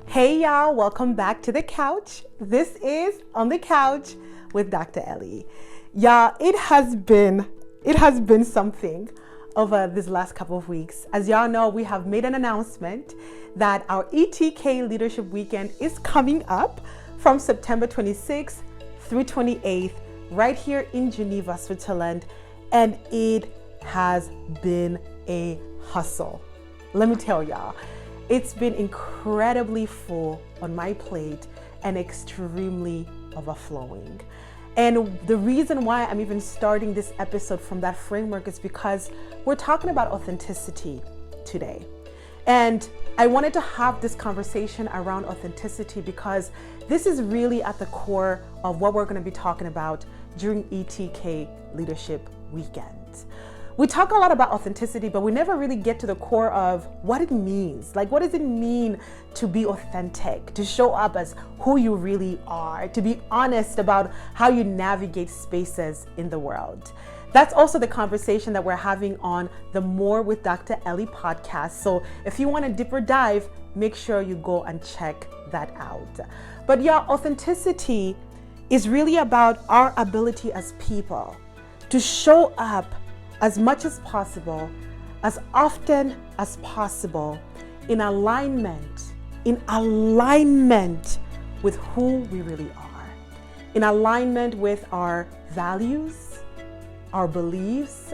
Hey y'all, welcome back to the couch. This is On the Couch with Dr. Elly. Y'all, it has been something over this last couple of weeks. As y'all know, we have made an announcement that our ETK Leadership Weekend is coming up from September 26th through 28th right here in Geneva, Switzerland, and it has been a hustle. Let me tell y'all, it's been incredibly full on my plate and extremely overflowing. And the reason why I'm even starting this episode from that framework is because we're talking about authenticity today. And I wanted to have this conversation around authenticity because this is really at the core of what we're going to be talking about during ETK Leadership Weekend. We talk a lot about authenticity, but we never really get to the core of what it means. Like, what does it mean to be authentic, to show up as who you really are, to be honest about how you navigate spaces in the world? That's also the conversation that we're having on the More with Dr. Elly podcast. So if you want a deeper dive, make sure you go and check that out. But yeah, authenticity is really about our ability as people to show up as much as possible, as often as possible, in alignment with who we really are, in alignment with our values, our beliefs,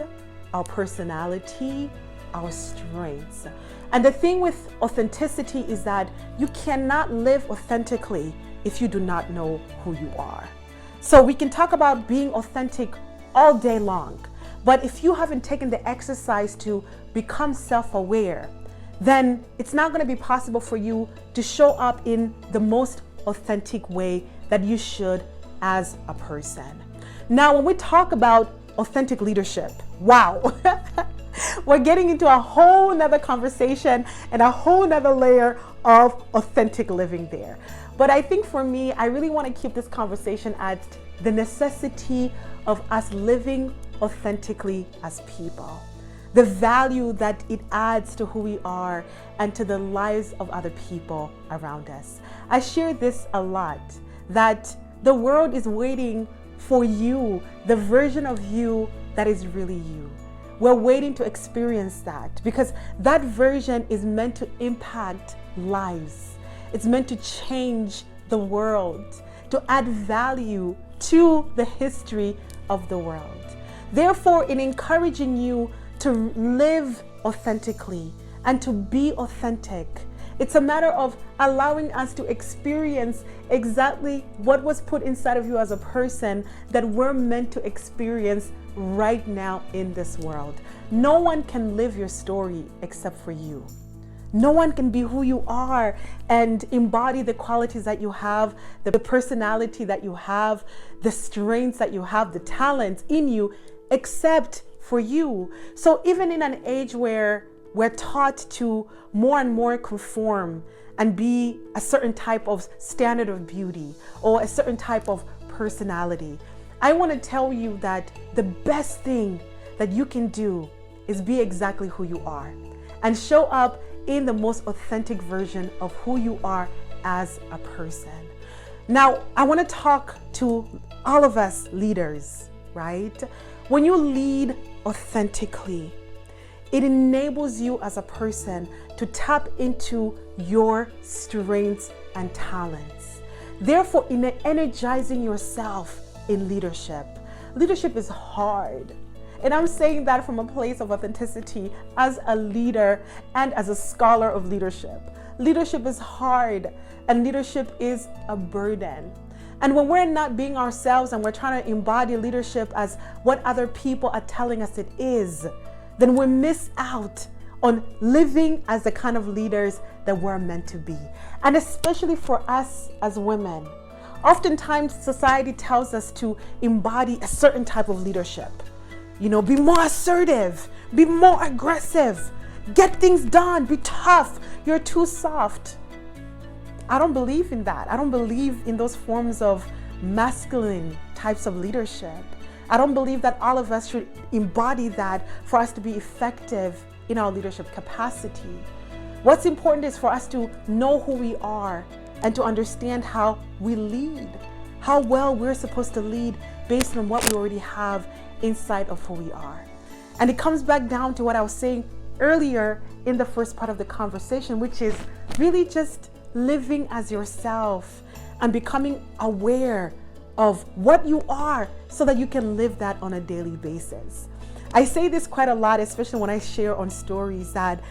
our personality, our strengths. And the thing with authenticity is that you cannot live authentically if you do not know who you are. So we can talk about being authentic all day long, but if you haven't taken the exercise to become self-aware, then it's not going to be possible for you to show up in the most authentic way that you should as a person. Now, when we talk about authentic leadership, wow, we're getting into a whole nother conversation and a whole nother layer of authentic living there. But I think for me, I really want to keep this conversation at the necessity of us living authentically as people, the value that it adds to who we are and to the lives of other people around us. I share this a lot, that the world is waiting for you, the version of you that is really you. We're waiting to experience that because that version is meant to impact lives. It's meant to change the world, to add value to the history of the world. Therefore, in encouraging you to live authentically and to be authentic, it's a matter of allowing us to experience exactly what was put inside of you as a person that we're meant to experience right now in this world. No one can live your story except for you. No one can be who you are and embody the qualities that you have, the personality that you have, the strengths that you have, the talents in you, except for you. So even in an age where we're taught to more and more conform and be a certain type of standard of beauty or a certain type of personality, I want to tell you that the best thing that you can do is be exactly who you are and show up in the most authentic version of who you are as a person. Now, I want to talk to all of us leaders, right? When you lead authentically, it enables you as a person to tap into your strengths and talents. Therefore, in energizing yourself in leadership, leadership is hard. And I'm saying that from a place of authenticity as a leader and as a scholar of leadership. Leadership is hard and leadership is a burden. And when we're not being ourselves and we're trying to embody leadership as what other people are telling us it is, then we miss out on living as the kind of leaders that we're meant to be. And especially for us as women, oftentimes society tells us to embody a certain type of leadership. You know, be more assertive, be more aggressive, get things done, be tough, you're too soft. I don't believe in that. I don't believe in those forms of masculine types of leadership. I don't believe that all of us should embody that for us to be effective in our leadership capacity. What's important is for us to know who we are and to understand how we lead, how well we're supposed to lead based on what we already have inside of who we are. And it comes back down to what I was saying earlier in the first part of the conversation, which is really just living as yourself and becoming aware of what you are so that you can live that on a daily basis. I say this quite a lot, especially when I share on stories, that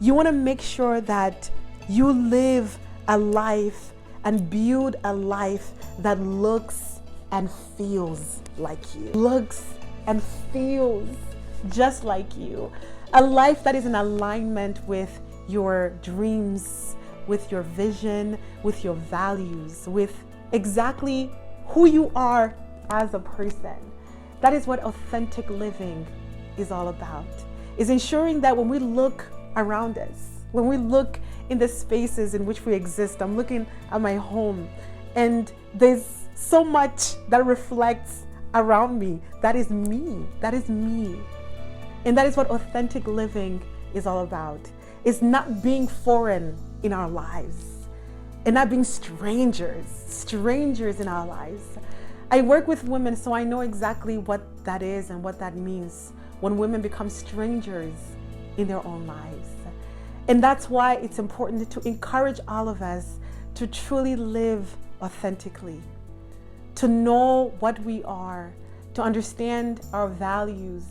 you want to make sure that you live a life and build a life that looks and feels like you. Looks and feels just like you. A life that is in alignment with your dreams, with your vision, with your values, with exactly who you are as a person. That is what authentic living is all about. Is ensuring that when we look around us, when we look in the spaces in which we exist, I'm looking at my home and there's so much that reflects around me. That is me. That is me. And that is what authentic living is all about. It's not being foreign in our lives and not being strangers in our lives. I work with women, so I know exactly what that is and what that means when women become strangers in their own lives. And that's why it's important to encourage all of us to truly live authentically, to know what we are, to understand our values,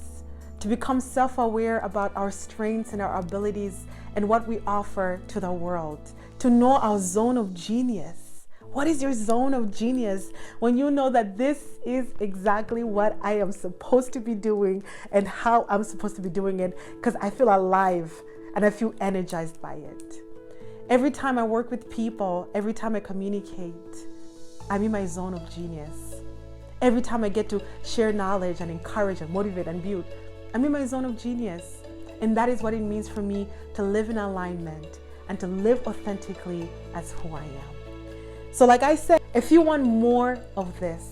to become self-aware about our strengths and our abilities and what we offer to the world, to know our zone of genius. What is your zone of genius? When you know that this is exactly what I am supposed to be doing and how I'm supposed to be doing it, because I feel alive and I feel energized by it. Every time I work with people, every time I communicate, I'm in my zone of genius. Every time I get to share knowledge and encourage and motivate and build, I'm in my zone of genius. And that is what it means for me to live in alignment and to live authentically as who I am. So like I said, if you want more of this,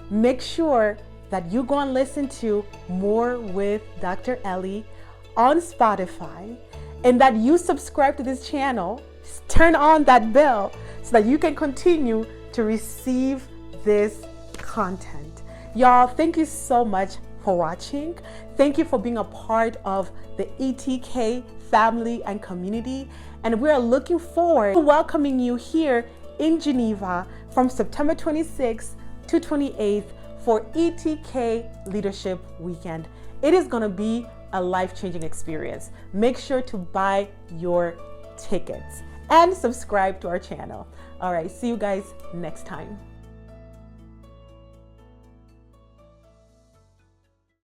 make sure that you go and listen to More with Dr. Elly on Spotify, and that you subscribe to this channel, turn on that bell so that you can continue to receive this content. Y'all, thank you so much for watching. Thank you for being a part of the ETK family and community. And we are looking forward to welcoming you here in Geneva from September 26th to 28th for ETK Leadership Weekend. It is going to be a life-changing experience. Make sure to buy your tickets and subscribe to our channel. All right, see you guys next time.